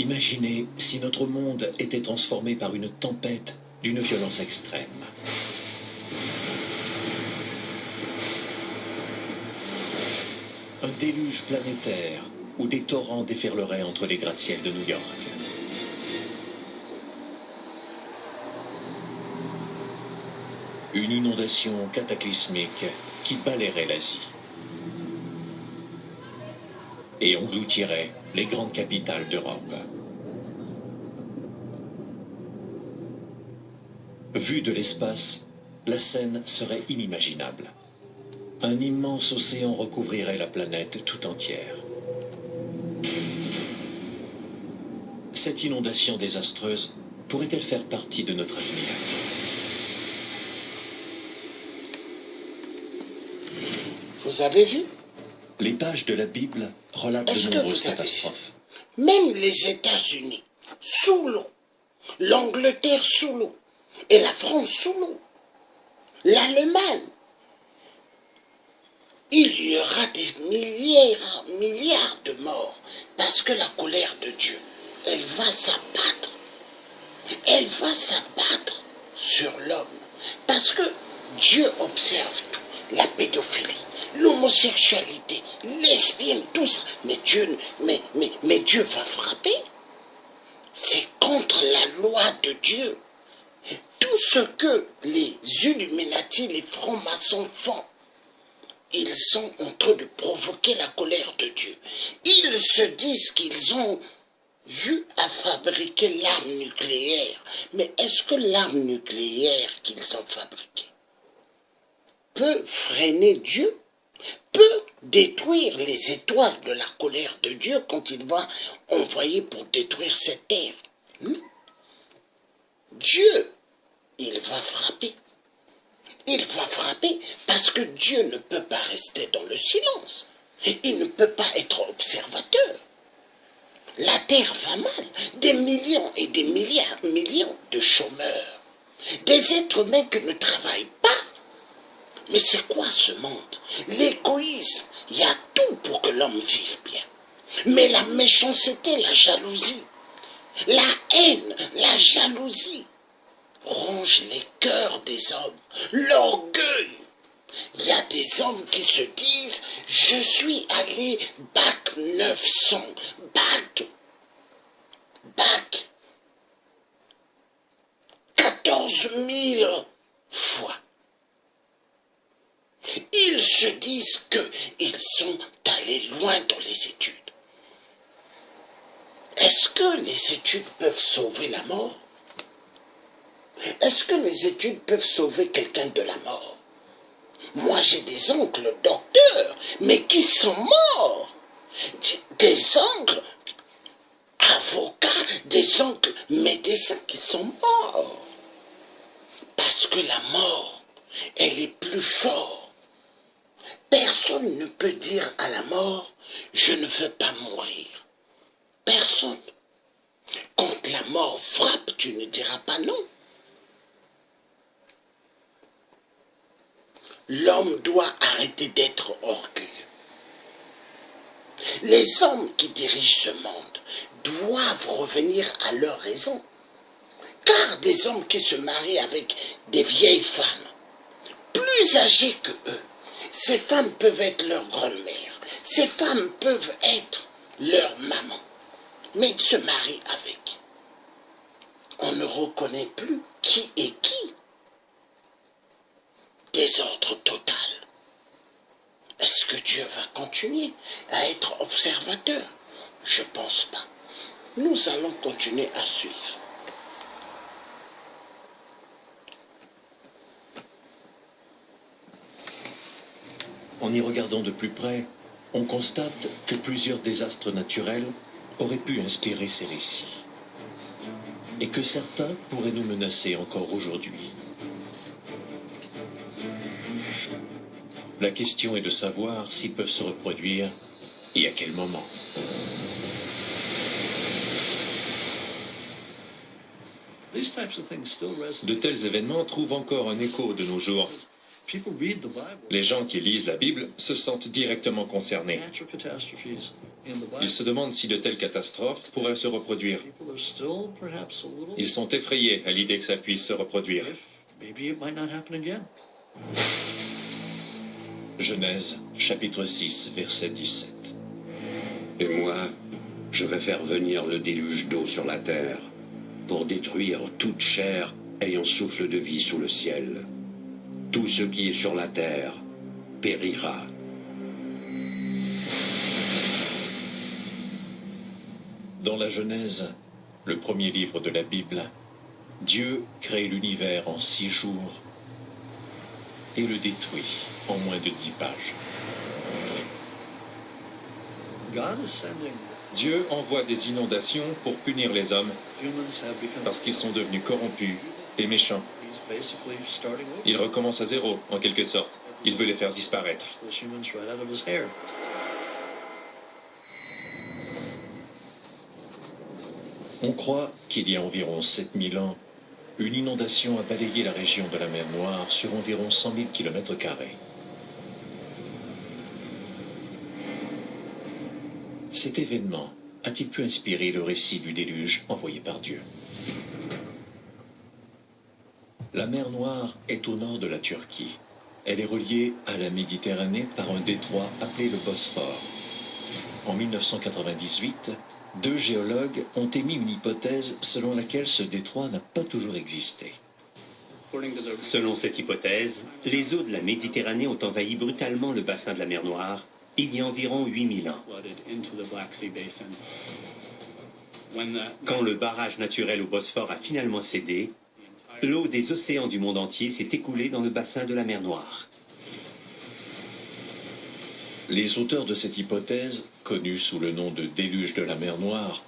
Imaginez si notre monde était transformé par une tempête d'une violence extrême. Un déluge planétaire où des torrents déferleraient entre les gratte-ciels de New York. Une inondation cataclysmique qui balaierait l'Asie et engloutirait les grandes capitales d'Europe. Vue de l'espace, la scène serait inimaginable. Un immense océan recouvrirait la planète tout entière. Cette inondation désastreuse pourrait-elle faire partie de notre avenir? Vous avez vu? Les pages de la Bible relatent de nombreuses catastrophes. Même les États-Unis, sous l'eau, l'Angleterre sous l'eau, et la France sous l'eau, l'Allemagne. Il y aura des milliards de morts, parce que la colère de Dieu, elle va s'abattre. Elle va s'abattre sur l'homme, parce que Dieu observe tout, la pédophilie, l'homosexualité, lesbienne, tout ça. Mais Dieu va frapper. C'est contre la loi de Dieu. Tout ce que les Illuminati, les francs-maçons font, ils sont en train de provoquer la colère de Dieu. Ils se disent qu'ils ont vu à fabriquer l'arme nucléaire. Mais est-ce que l'arme nucléaire qu'ils ont fabriquée peut freiner Dieu, peut détruire les étoiles de la colère de Dieu quand il va envoyer pour détruire cette terre? Dieu, il va frapper. Il va frapper parce que Dieu ne peut pas rester dans le silence. Il ne peut pas être observateur. La terre va mal. Des millions et des millions de chômeurs. Des êtres humains qui ne travaillent pas. Mais c'est quoi ce monde? L'égoïsme, il y a tout pour que l'homme vive bien. Mais la méchanceté, la jalousie, la haine, la jalousie, ronge les cœurs des hommes. L'orgueil. Il y a des hommes qui se disent, je suis allé bac 900, bac 14 000 fois. Ils se disent qu'ils sont allés loin dans les études. Est-ce que les études peuvent sauver la mort? Est-ce que les études peuvent sauver quelqu'un de la mort? Moi, j'ai des oncles docteurs, mais qui sont morts. Des oncles avocats, des oncles médecins qui sont morts. Parce que la mort, elle est plus forte. Personne ne peut dire à la mort, je ne veux pas mourir. Personne. Quand la mort frappe, tu ne diras pas non. L'homme doit arrêter d'être orgueilleux. Les hommes qui dirigent ce monde doivent revenir à leur raison. Car des hommes qui se marient avec des vieilles femmes, plus âgées que eux, ces femmes peuvent être leur grand-mère, ces femmes peuvent être leur maman, mais ils se marient avec. On ne reconnaît plus qui est qui. Désordre total. Est-ce que Dieu va continuer à être observateur? Je ne pense pas. Nous allons continuer à suivre. En y regardant de plus près, on constate que plusieurs désastres naturels auraient pu inspirer ces récits. Et que certains pourraient nous menacer encore aujourd'hui. La question est de savoir s'ils peuvent se reproduire et à quel moment. De tels événements trouvent encore un écho de nos jours. Les gens qui lisent la Bible se sentent directement concernés. Ils se demandent si de telles catastrophes pourraient se reproduire. Ils sont effrayés à l'idée que ça puisse se reproduire. Genèse, chapitre 6, verset 17. Et moi, je vais faire venir le déluge d'eau sur la terre, pour détruire toute chair ayant souffle de vie sous le ciel. Tout ce qui est sur la terre périra. Dans la Genèse, le premier livre de la Bible, Dieu crée l'univers en 6 jours et le détruit en moins de 10 pages. Dieu envoie des inondations pour punir les hommes parce qu'ils sont devenus corrompus et méchants. Il recommence à zéro, en quelque sorte. Il veut les faire disparaître. On croit qu'il y a environ 7000 ans, une inondation a balayé la région de la mer Noire sur environ 100 000 km². Cet événement a-t-il pu inspirer le récit du déluge envoyé par Dieu? La mer Noire est au nord de la Turquie. Elle est reliée à la Méditerranée par un détroit appelé le Bosphore. En 1998, 2 géologues ont émis une hypothèse selon laquelle ce détroit n'a pas toujours existé. Selon cette hypothèse, les eaux de la Méditerranée ont envahi brutalement le bassin de la mer Noire il y a environ 8000 ans. Quand le barrage naturel au Bosphore a finalement cédé, l'eau des océans du monde entier s'est écoulée dans le bassin de la mer Noire. Les auteurs de cette hypothèse, connue sous le nom de déluge de la mer Noire,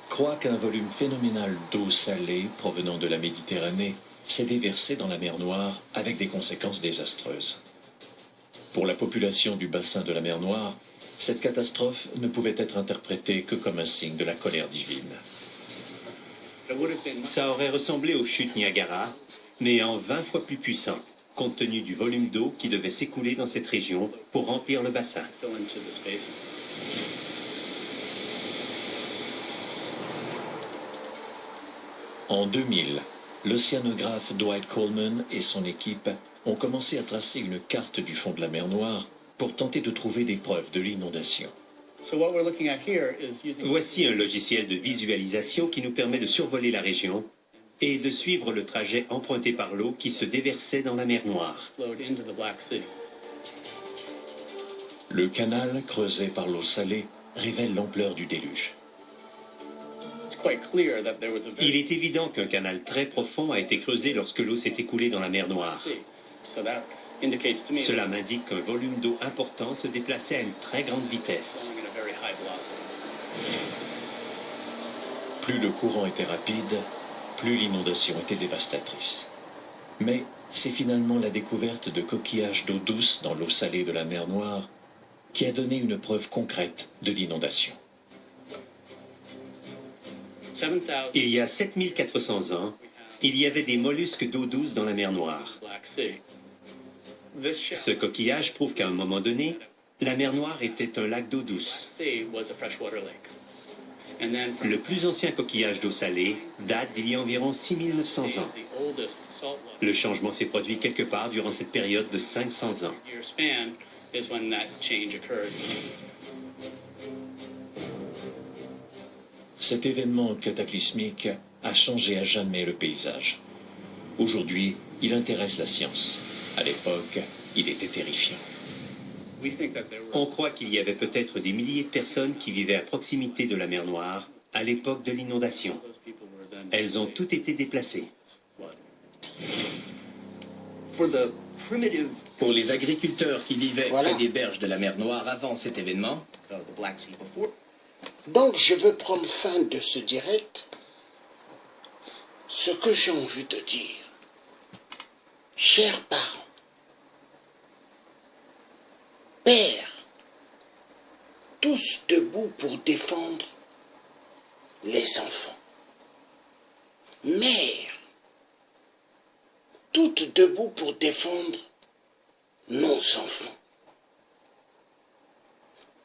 croient qu'un volume phénoménal d'eau salée provenant de la Méditerranée s'est déversé dans la mer Noire avec des conséquences désastreuses. Pour la population du bassin de la mer Noire, cette catastrophe ne pouvait être interprétée que comme un signe de la colère divine. Ça aurait ressemblé aux chutes Niagara, mais en 20 fois plus puissant, compte tenu du volume d'eau qui devait s'écouler dans cette région pour remplir le bassin. En 2000, l'océanographe Dwight Coleman et son équipe ont commencé à tracer une carte du fond de la mer Noire pour tenter de trouver des preuves de l'inondation. Voici un logiciel de visualisation qui nous permet de survoler la région et de suivre le trajet emprunté par l'eau qui se déversait dans la mer Noire. Le canal creusé par l'eau salée révèle l'ampleur du déluge. Il est évident qu'un canal très profond a été creusé lorsque l'eau s'est écoulée dans la mer Noire. Cela m'indique qu'un volume d'eau important se déplaçait à une très grande vitesse. Plus le courant était rapide, plus l'inondation était dévastatrice. Mais c'est finalement la découverte de coquillages d'eau douce dans l'eau salée de la mer Noire qui a donné une preuve concrète de l'inondation. Il y a 7400 ans, il y avait des mollusques d'eau douce dans la mer Noire. Ce coquillage prouve qu'à un moment donné, la mer Noire était un lac d'eau douce. Le plus ancien coquillage d'eau salée date d'il y a environ 6900 ans. Le changement s'est produit quelque part durant cette période de 500 ans. Cet événement cataclysmique a changé à jamais le paysage. Aujourd'hui, il intéresse la science. À l'époque, il était terrifiant. On croit qu'il y avait peut-être des milliers de personnes qui vivaient à proximité de la mer Noire à l'époque de l'inondation. Elles ont toutes été déplacées. Pour les agriculteurs qui vivaient Voilà. près des berges de la mer Noire avant cet événement, Donc je veux prendre fin de ce direct. Ce que j'ai envie de dire, chers parents, pères, tous debout pour défendre les enfants. Mères, toutes debout pour défendre nos enfants.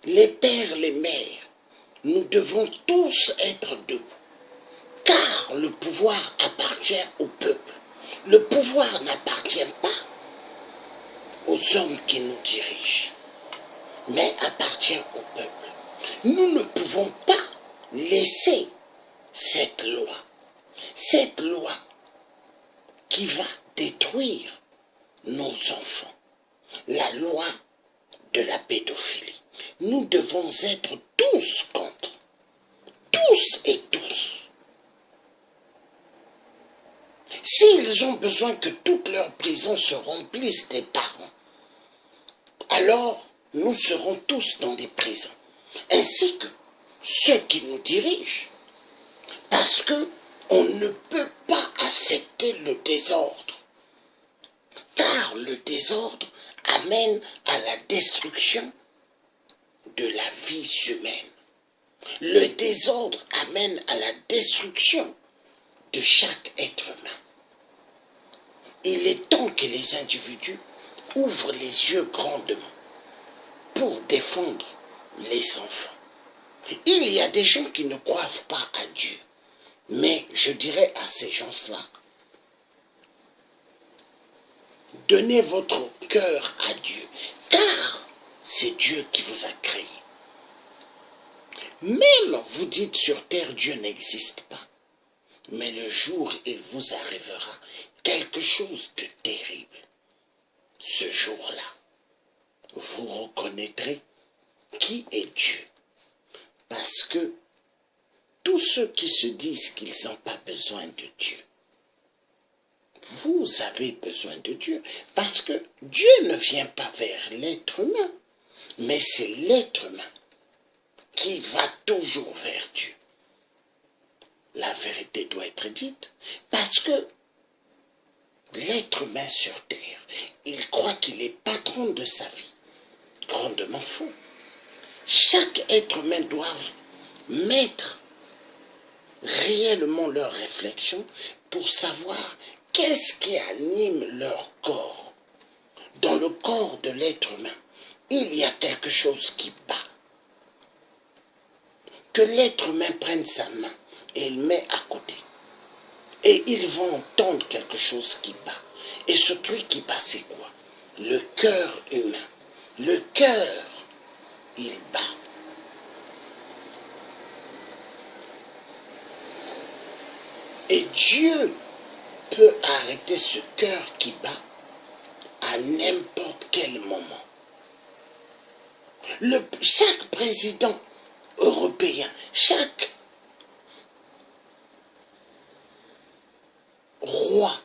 Les pères, les mères, nous devons tous être debout, car le pouvoir appartient au peuple. Le pouvoir n'appartient pas aux hommes qui nous dirigent, mais appartient au peuple. Nous ne pouvons pas laisser cette loi qui va détruire nos enfants, la loi de la pédophilie. Nous devons être tous contre, tous et tous. S'ils ont besoin que toutes leurs prisons se remplissent des parents, alors nous serons tous dans des prisons, ainsi que ceux qui nous dirigent, parce que on ne peut pas accepter le désordre, car le désordre amène à la destruction de la vie humaine. Le désordre amène à la destruction de chaque être humain. Il est temps que les individus ouvrent les yeux grandement pour défendre les enfants. Il y a des gens qui ne croient pas à Dieu, mais je dirais à ces gens-là, donnez votre cœur à Dieu, car c'est Dieu qui vous a créé. Même vous dites sur terre, Dieu n'existe pas. Mais le jour, il vous arrivera quelque chose de terrible. Ce jour-là, vous reconnaîtrez qui est Dieu. Parce que tous ceux qui se disent qu'ils n'ont pas besoin de Dieu, vous avez besoin de Dieu. Parce que Dieu ne vient pas vers l'être humain, mais c'est l'être humain qui va toujours vers Dieu. La vérité doit être dite, parce que l'être humain sur terre, il croit qu'il est patron de sa vie. Grandement faux. Chaque être humain doit mettre réellement leur réflexion pour savoir qu'est-ce qui anime leur corps. Dans le corps de l'être humain, il y a quelque chose qui bat. Que l'être humain prenne sa main et le met à côté. Et ils vont entendre quelque chose qui bat. Et ce truc qui bat, c'est quoi? Le cœur humain. Le cœur, il bat. Et Dieu peut arrêter ce cœur qui bat à n'importe quel moment. Chaque président européen, chaque roi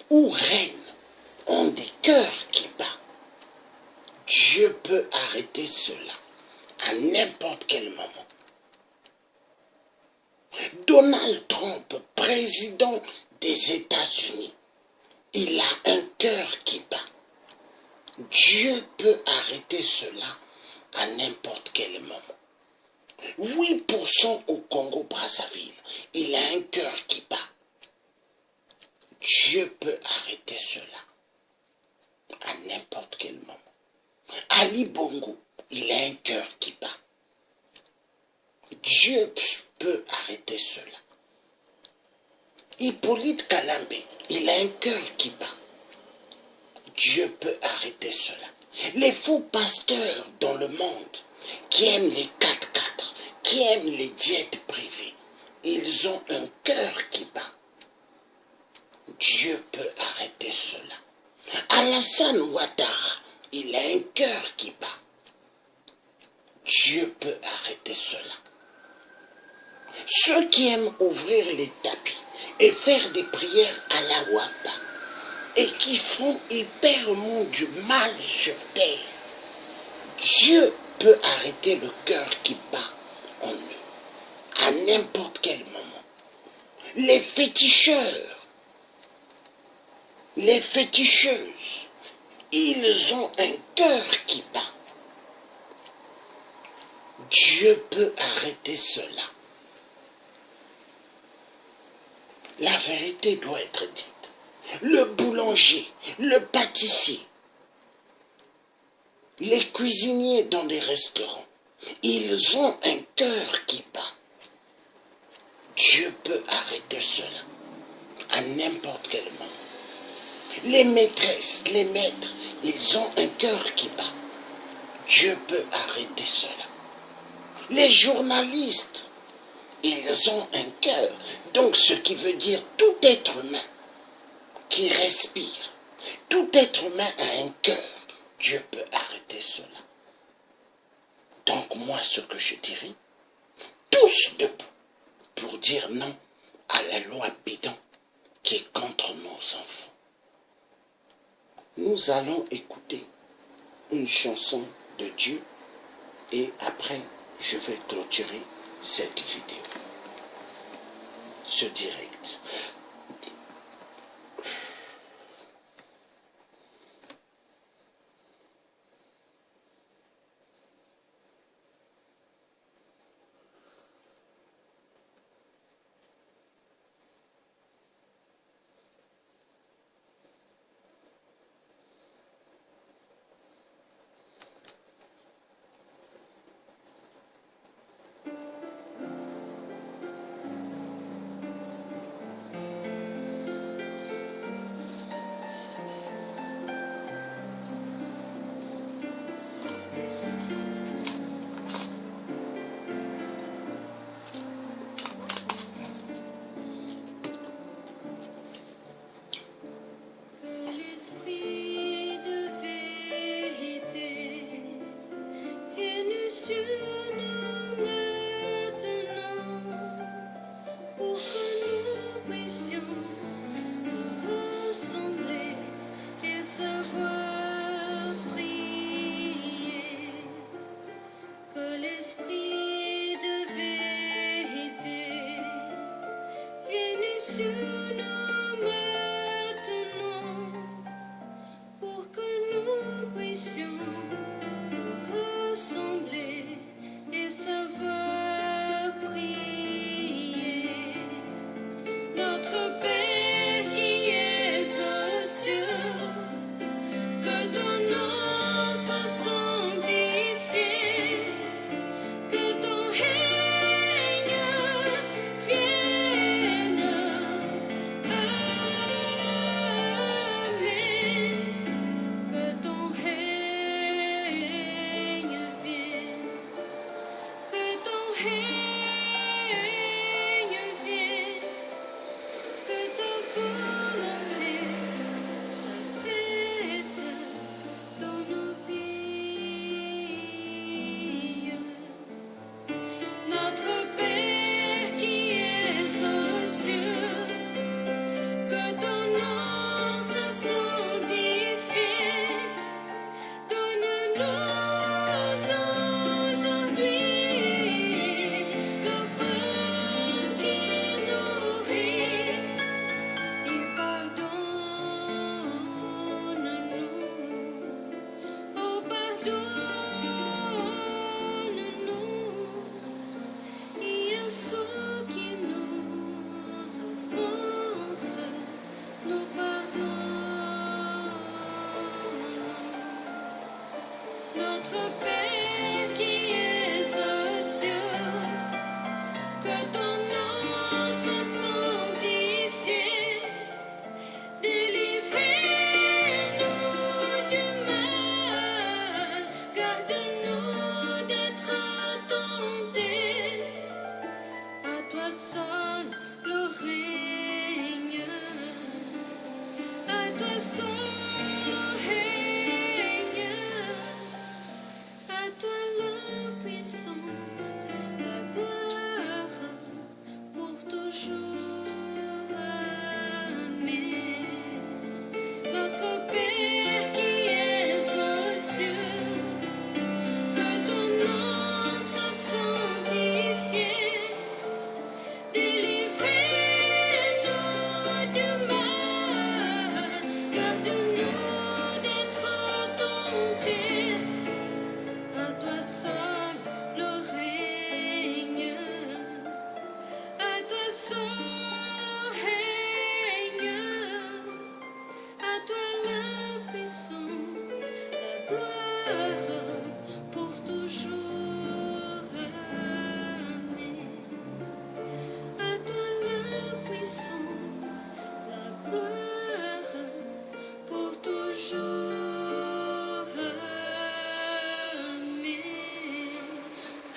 ou reine ont des cœurs qui battent. Dieu peut arrêter cela à n'importe quel moment. Donald Trump, président des États-Unis, il a un cœur qui bat. Dieu peut arrêter cela à n'importe quel moment. 8% au Congo-Brazzaville, il a un cœur qui bat. Dieu peut arrêter cela à n'importe quel moment. Ali Bongo, il a un cœur qui bat. Dieu peut arrêter cela. Hippolyte Kalambe, il a un cœur qui bat. Dieu peut arrêter cela. Les faux pasteurs dans le monde qui aiment les 4x4, qui aiment les jets privés, ils ont un cœur qui bat. Dieu peut arrêter cela. Alassane Ouattara, il a un cœur qui bat. Dieu peut arrêter cela. Ceux qui aiment ouvrir les tapis et faire des prières à la Wapa et qui font hyperement du mal sur terre, Dieu peut arrêter le cœur qui bat en eux à n'importe quel moment. Les féticheurs, les féticheuses, ils ont un cœur qui bat. Dieu peut arrêter cela. La vérité doit être dite. Le boulanger, le pâtissier, les cuisiniers dans des restaurants, Ils ont un cœur qui bat. Dieu peut arrêter cela à n'importe quel moment. Les maîtresses, les maîtres, ils ont un cœur qui bat. Dieu peut arrêter cela. Les journalistes, ils ont un cœur. Donc ce qui veut dire tout être humain qui respire, tout être humain a un cœur. Dieu peut arrêter cela. Donc moi ce que je dirais, tous debout pour dire non à la loi bidon qui est contre nos enfants. Nous allons écouter une chanson de Dieu et après je vais clôturer cette vidéo, ce direct.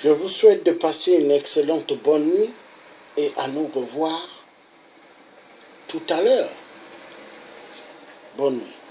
Je vous souhaite de passer une excellente bonne nuit et à nous revoir tout à l'heure. Bonne nuit.